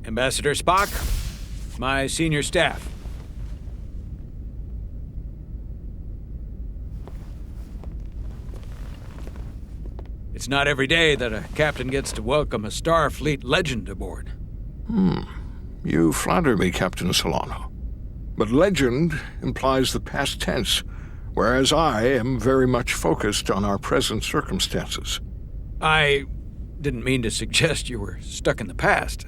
Ambassador Spock, my senior staff. It's not every day that a captain gets to welcome a Starfleet legend aboard. You flatter me, Captain Solano. But legend implies the past tense, whereas I am very much focused on our present circumstances. I didn't mean to suggest you were stuck in the past.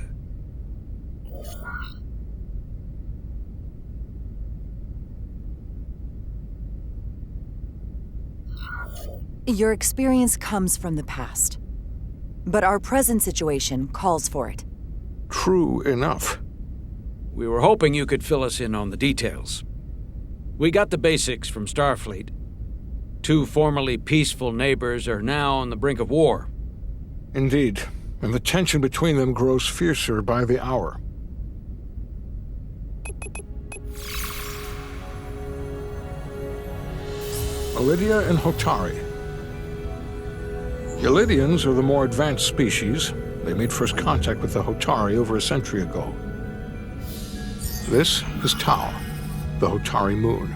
Your experience comes from the past, but our present situation calls for it. True enough. We were hoping you could fill us in on the details. We got the basics from Starfleet. 2 formerly peaceful neighbors are now on the brink of war. Indeed, and the tension between them grows fiercer by the hour. Elydia and Hotari. Elydians are the more advanced species. They made first contact with the Hotari over a century ago. This is Tau, the Hotari moon.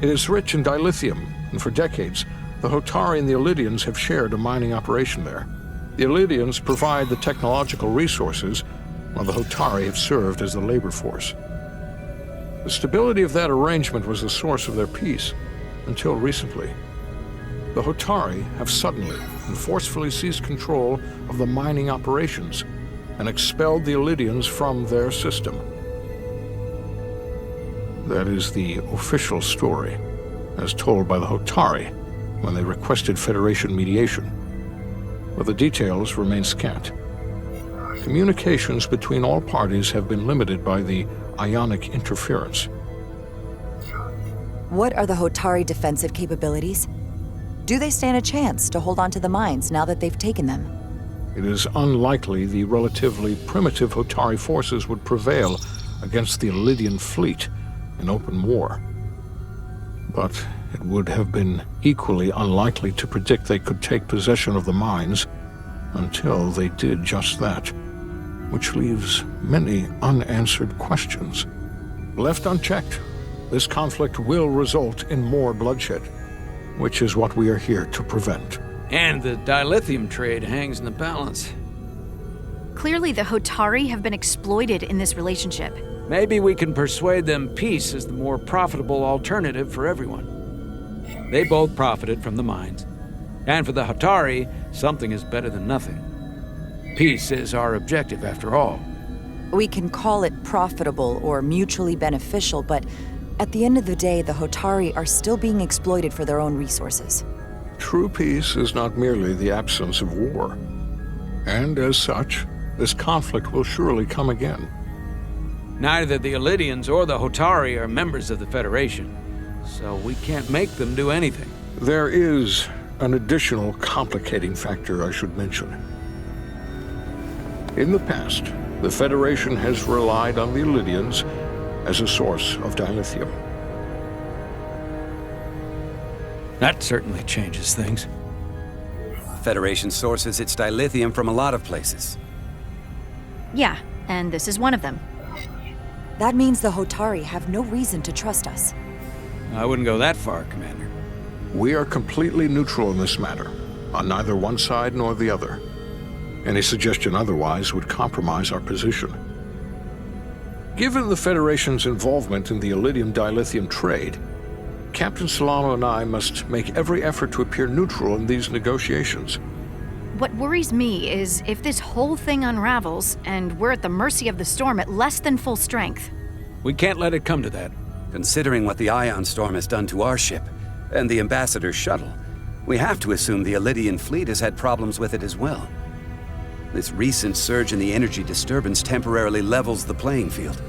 It is rich in dilithium, and for decades, the Hotari and the Elydians have shared a mining operation there. The Elydians provide the technological resources, while the Hotari have served as the labor force. The stability of that arrangement was the source of their peace, until recently. The Hotari have suddenly and forcefully seized control of the mining operations and expelled the Elydians from their system. That is the official story, as told by the Hotari when they requested Federation mediation. But the details remain scant. Communications between all parties have been limited by the ionic interference. What are the Hotari defensive capabilities? Do they stand a chance to hold on to the mines now that they've taken them? It is unlikely the relatively primitive Hotari forces would prevail against the Elydian fleet in open war. But it would have been equally unlikely to predict they could take possession of the mines until they did just that, which leaves many unanswered questions. Left unchecked, this conflict will result in more bloodshed, which is what we are here to prevent. And the dilithium trade hangs in the balance. Clearly, the Hotari have been exploited in this relationship. Maybe we can persuade them peace is the more profitable alternative for everyone. They both profited from the mines. And for the Hotari, something is better than nothing. Peace is our objective, after all. We can call it profitable or mutually beneficial, but at the end of the day, the Hotari are still being exploited for their own resources. True peace is not merely the absence of war. And as such, this conflict will surely come again. Neither the Elydians or the Hotari are members of the Federation, so we can't make them do anything. There is an additional complicating factor I should mention. In the past, the Federation has relied on the Elydians as a source of dilithium. That certainly changes things. Federation sources its dilithium from a lot of places. Yeah, and this is one of them. That means the Hotari have no reason to trust us. I wouldn't go that far, Commander. We are completely neutral in this matter, on neither one side nor the other. Any suggestion otherwise would compromise our position. Given the Federation's involvement in the Elydium dilithium trade, Captain Solano and I must make every effort to appear neutral in these negotiations. What worries me is if this whole thing unravels and we're at the mercy of the storm at less than full strength. We can't let it come to that. Considering what the ion storm has done to our ship and the Ambassador's shuttle, we have to assume the Elydian fleet has had problems with it as well. This recent surge in the energy disturbance temporarily levels the playing field.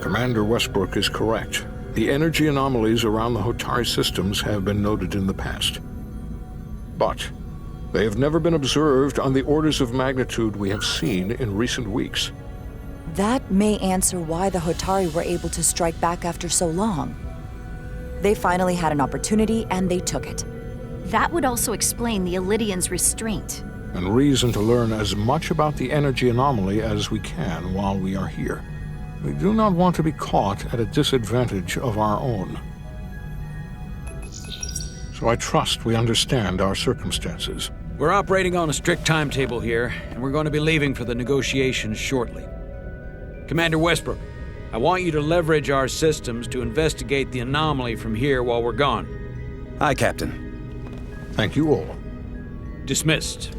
Commander Westbrook is correct. The energy anomalies around the Hotari systems have been noted in the past. But they have never been observed on the orders of magnitude we have seen in recent weeks. That may answer why the Hotari were able to strike back after so long. They finally had an opportunity, and they took it. That would also explain the Elydians' restraint. and reason to learn as much about the energy anomaly as we can while we are here. We do not want to be caught at a disadvantage of our own. So I trust we understand our circumstances. We're operating on a strict timetable here, and we're going to be leaving for the negotiations shortly. Commander Westbrook, I want you to leverage our systems to investigate the anomaly from here while we're gone. Aye, Captain. Thank you all. Dismissed.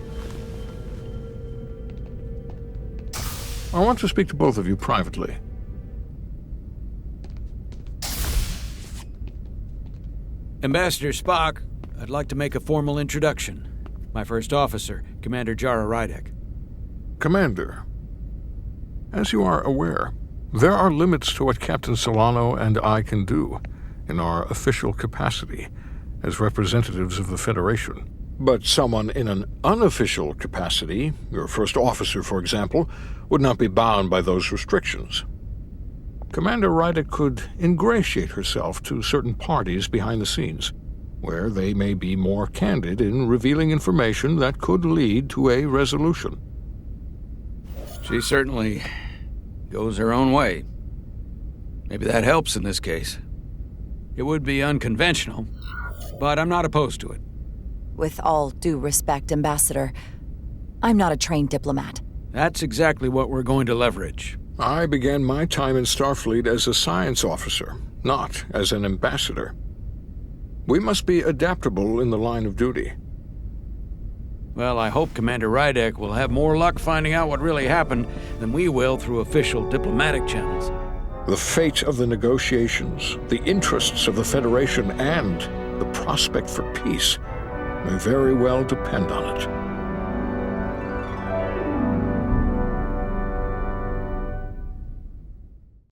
I want to speak to both of you privately. Ambassador Spock, I'd like to make a formal introduction. My first officer, Commander Jara Rydek. Commander, as you are aware, there are limits to what Captain Solano and I can do in our official capacity as representatives of the Federation. But someone in an unofficial capacity, your first officer, for example, would not be bound by those restrictions. Commander Rydek could ingratiate herself to certain parties behind the scenes, where they may be more candid in revealing information that could lead to a resolution. She certainly goes her own way. Maybe that helps in this case. It would be unconventional, but I'm not opposed to it. With all due respect, Ambassador, I'm not a trained diplomat. That's exactly what we're going to leverage. I began my time in Starfleet as a science officer, not as an ambassador. We must be adaptable in the line of duty. Well, I hope Commander Rydek will have more luck finding out what really happened than we will through official diplomatic channels. The fate of the negotiations, the interests of the Federation, and the prospect for peace may very well depend on it.